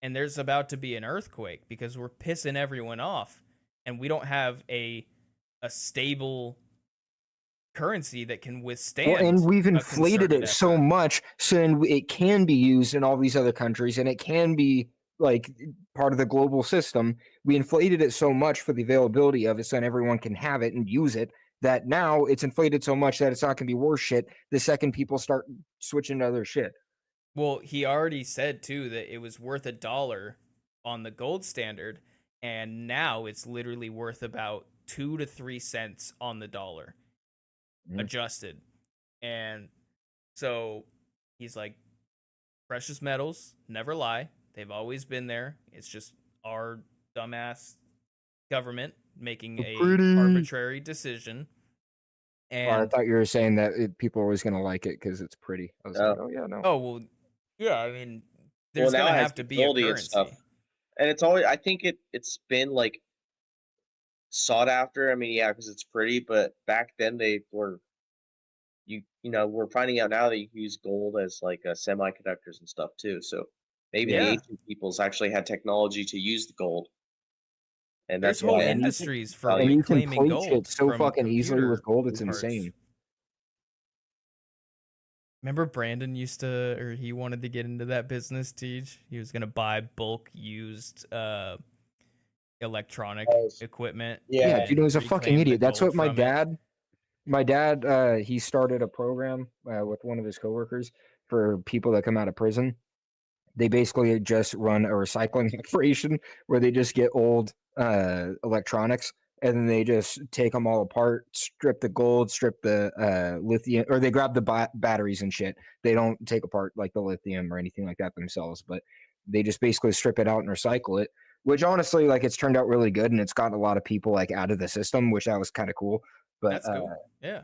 and there's about to be an earthquake because we're pissing everyone off and we don't have a stable currency that can withstand. Well, and we've inflated it so much so it can be used in all these other countries and it can be like part of the global system. We inflated it so much for the availability of it so that everyone can have it and use it, that now it's inflated so much that it's not going to be worth shit the second people start switching to other shit. Well, he already said, too, that it was worth $1 on the gold standard, and now it's literally worth about 2 to 3 cents on the dollar, adjusted. And so he's like, precious metals never lie. They've always been there. It's just our dumbass government making a arbitrary decision. And I thought you were saying that people are always going to like it because it's pretty. I was like, oh yeah, no. Oh well, yeah. I mean, there's going to have to be a currency, and it's always. I think it's been like sought after. I mean, yeah, because it's pretty. But back then they were. You know, we're finding out now that you can use gold as like semiconductors and stuff too. So maybe the ancient peoples actually had technology to use the gold. And there's whole industries for reclaiming gold so fucking easily with gold. It's insane. Remember Brandon he wanted to get into that business, Tej? He was going to buy bulk used electronic equipment. Yeah, dude, he was a fucking idiot. That's what my dad, he started a program with one of his coworkers for people that come out of prison. They basically just run a recycling operation where they just get old electronics and then they just take them all apart, strip the gold, strip the lithium, or they grab the batteries and shit. They don't take apart like the lithium or anything like that themselves, but they just basically strip it out and recycle it, which honestly, like, it's turned out really good and it's gotten a lot of people like out of the system, which that was kind of cool. But that's cool. Yeah,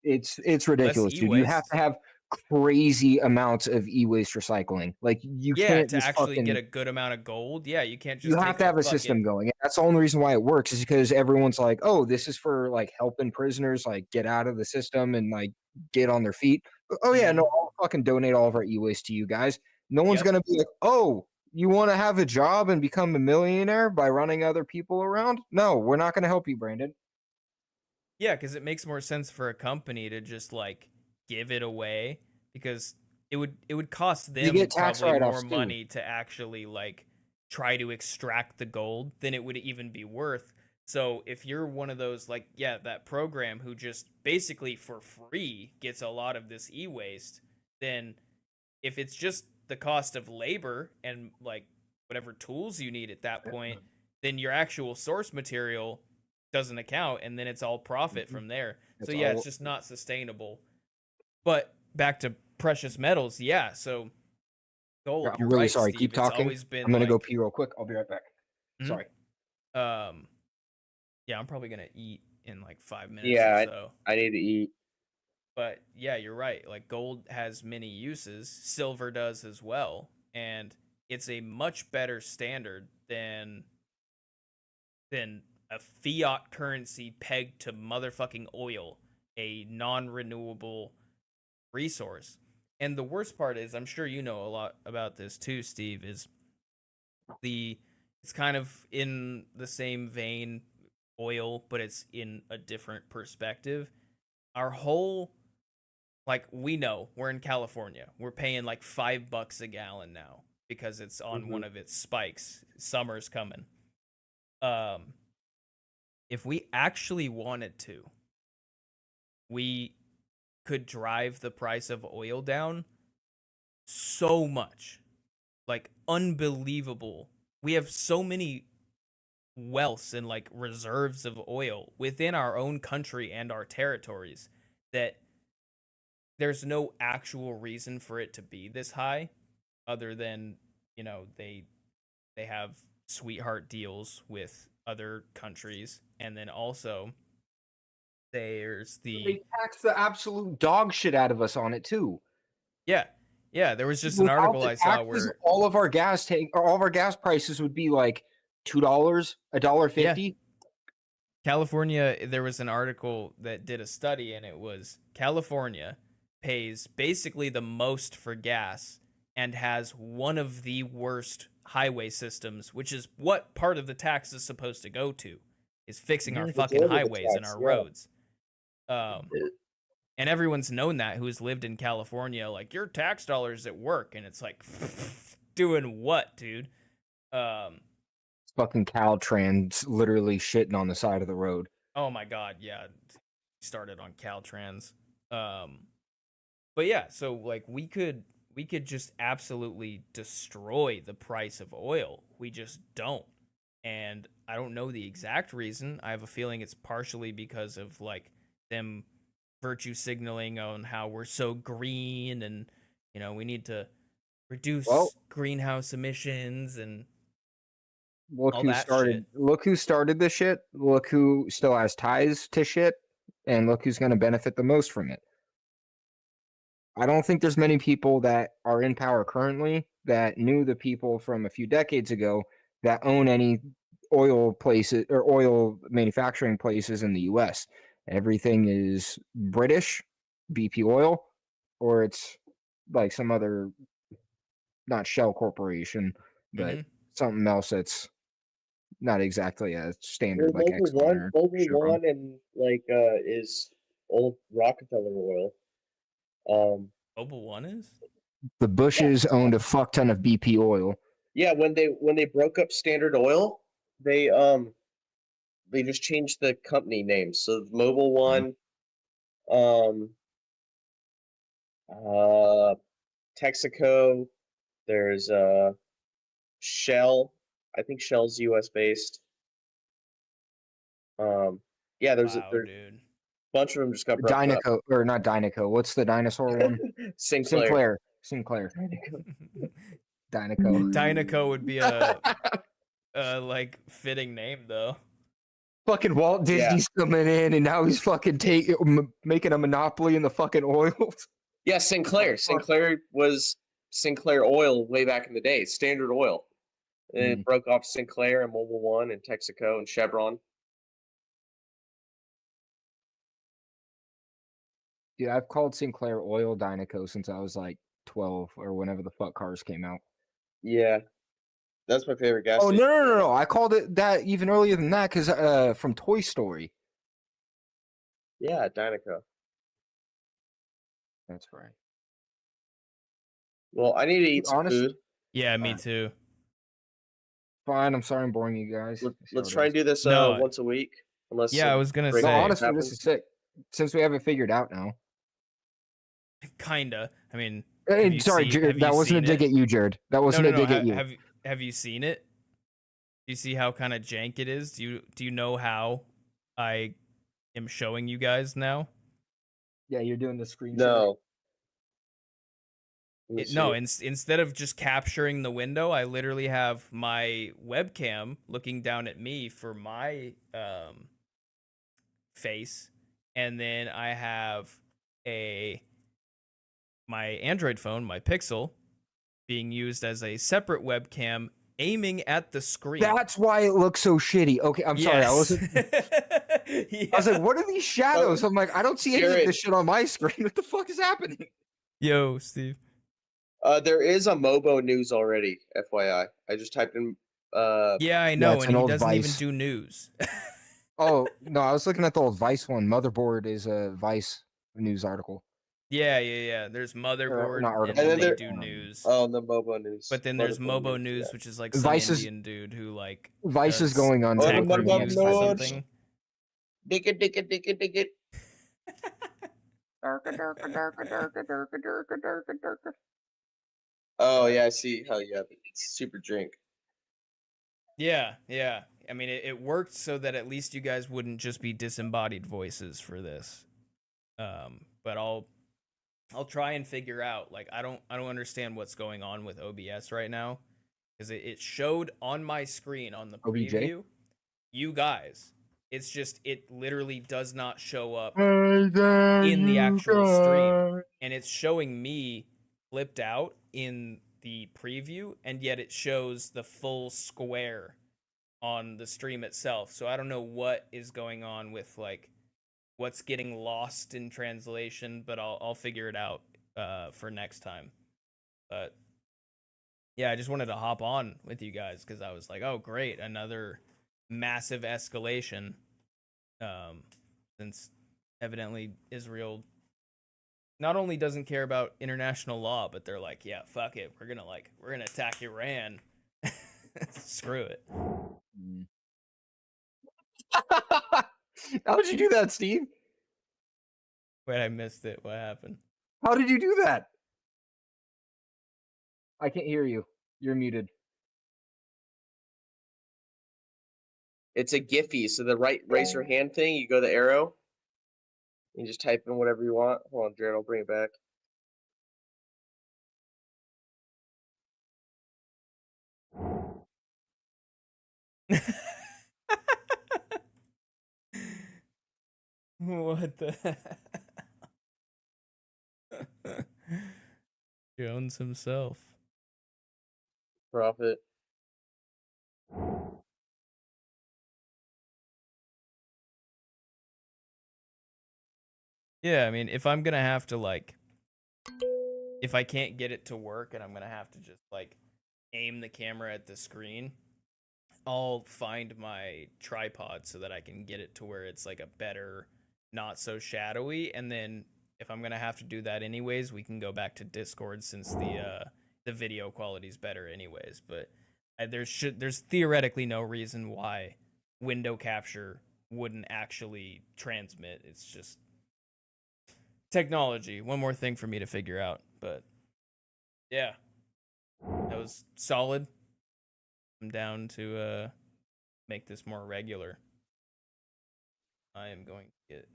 it's ridiculous, dude. You have to have crazy amounts of e-waste recycling. Like you Yeah, can't to just actually fucking, get a good amount of gold. Yeah, you can't just you have take to have a fucking, system going. And that's the only reason why it works is because everyone's like, oh, this is for like helping prisoners like get out of the system and like get on their feet. Oh yeah, no, Mhm. I'll fucking donate all of our e-waste to you guys. No one's Yep. gonna be like, oh, you want to have a job and become a millionaire by running other people around? No, we're not gonna help you, Brandon. Yeah, because it makes more sense for a company to just like give it away, because it would cost You them get tax probably more write-offs too. money to actually like try to extract the gold than it would even be worth. So if you're one of those, like, yeah, that program who just basically for free gets a lot of this e-waste, then if it's just the cost of labor and like whatever tools you need at that point, then your actual source material doesn't account, and then it's all profit from there. So It's yeah, all- it's just not sustainable. But back to precious metals, yeah. So gold, I'm you're really right, sorry. Steve. Keep It's talking. always been I'm gonna go like, pee real quick. I'll be right back. Mhm. Sorry. Yeah, I'm probably gonna eat in like 5 minutes Yeah, or so. I need to eat. But yeah, you're right. Like gold has many uses, silver does as well, and it's a much better standard than a fiat currency pegged to motherfucking oil, a non-renewable resource. And the worst part is, I'm sure you know a lot about this too, Steve, is it's kind of in the same vein, oil, but it's in a different perspective. Our whole, like, we know we're in California. We're paying like $5 a gallon now because it's on one of its spikes. Summer's coming. If we actually wanted to, we could drive the price of oil down so much. Like, unbelievable. We have so many wealths and like reserves of oil within our own country and our territories that there's no actual reason for it to be this high, other than, you know, they have sweetheart deals with other countries. And then also there's They the tax the absolute dog shit out of us on it too. yeah, there was just an Without article the I saw taxes, where all of our gas prices would be like $2, $1.50. California, there was an article that did a study, and it was California pays basically the most for gas and has one of the worst highway systems, which is what part of the tax is supposed to go to, is fixing our Mhm. fucking Majority of the highways and tax, our yeah. roads. And everyone's known that who's lived in California, like, your tax dollars at work, and it's like, doing what, dude? Fucking Caltrans literally shitting on the side of the road. Oh my god, yeah. Started on Caltrans. But yeah, so like we could just absolutely destroy the price of oil. We just don't. And I don't know the exact reason. I have a feeling it's partially because of like them virtue signaling on how we're so green, and you know, we need to reduce greenhouse emissions and Look all who that started. shit. Look who started this shit. Look who still has ties to shit, and look who's going to benefit the most from it. I don't think there's many people that are in power currently that knew the people from a few decades ago that own any oil places or oil manufacturing places in the U.S. Everything is British, BP Oil, or it's like some other, not Shell Corporation, but something else that's not exactly a standard like Exxon or Mobile Chevron. One, and like is old Rockefeller oil. Mobil One is? The Bushes owned a fuck ton of BP Oil. Yeah, when they broke up Standard Oil, they just changed the company name. So Mobile One, Texaco, there's Shell. I think Shell's US based. Yeah, there's Wow, a dude. bunch of them just got broken up. Dynaco, or not Dynaco. What's the dinosaur one? Sinclair. Sinclair. Dynaco. Dynaco would be a like fitting name though. Fucking Walt Disney's coming in, and now he's fucking making a monopoly in the fucking oils. Yeah, Sinclair. Sinclair was Sinclair Oil way back in the day, Standard Oil. And it broke off Sinclair and Mobile One and Texaco and Chevron. Dude, I've called Sinclair Oil Dynaco since I was like 12 or whenever the fuck cars came out. Yeah. That's my favorite gas Oh, station. no. I called it that even earlier than that because from Toy Story. Yeah, Dynaco. That's right. Well, I need to eat some Honestly, food. Yeah, me too. Fine, I'm sorry I'm boring you guys. Let's try and do this No, once a week. Unless Yeah, I was gonna break No, say. honestly, happens. this is sick. Since we have it figured out now. Kinda. I mean, Sorry, Jared, that wasn't a dig it? at you, Jared. That wasn't a dig at you. Have you seen it? Do you see how kind of jank it is? Do you know how I am showing you guys now? Yeah, you're doing the screen share. No. No, instead of just capturing the window, I literally have my webcam looking down at me for my face, and then I have my Android phone, my Pixel, being used as a separate webcam aiming at the screen. That's why it looks so shitty. Okay, I'm sorry. I wasn't. Yeah. I was like, what are these shadows? I'm like, I don't see any of Jared. this shit on my screen. What the fuck is happening? Yo, Steve. There is a Mobo news already, FYI. I just typed in Yeah, I know, it's and an he old doesn't even Vice. do news. Oh, no, I was looking at the old Vice one. Motherboard is a Vice news article. Yeah. There's Motherboard, not and article. then And they then do news. the Mobo news. But then there's Mobo News, yeah. which is like some Vice is- Indian dude who like Vice is does going on. Oh, tech the Mobo reviews or News. something. Dig it. Oh yeah, I see how you have it. It's super drink. Yeah. I mean, it worked so that at least you guys wouldn't just be disembodied voices for this. But I'll try and figure out. Like, I don't understand what's going on with OBS right now, because it showed on my screen on the OBJ? preview, you guys. It's just it literally does not show up in the actual stream, and it's showing me flipped out in the preview, and yet it shows the full square on the stream itself. So I don't know what is going on with like what's getting lost in translation, but I'll figure it out for next time. But yeah, I just wanted to hop on with you guys because I was like, oh great, another massive escalation. Since evidently Israel not only doesn't care about international law, but they're like, yeah, fuck it, we're gonna attack Iran. Screw it. How did you do that, Steve? Wait, I missed it. What happened? How did you do that? I can't hear you. You're muted. It's a Giphy, so the right raise your hand thing, you go to the arrow. You just type in whatever you want. Hold on, Jared, I'll bring it back. What the Jones himself. Profit. Yeah, I mean, if I'm gonna have to like, if I can't get it to work and I'm gonna have to just like aim the camera at the screen, I'll find my tripod so that I can get it to where it's like a better, not so shadowy. And then if I'm gonna have to do that anyways, we can go back to Discord since the video quality is better anyways. But there's theoretically no reason why window capture wouldn't actually transmit. It's just technology. One more thing for me to figure out. But yeah, that was solid. I'm down to make this more regular. I am going to get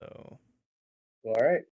so All right.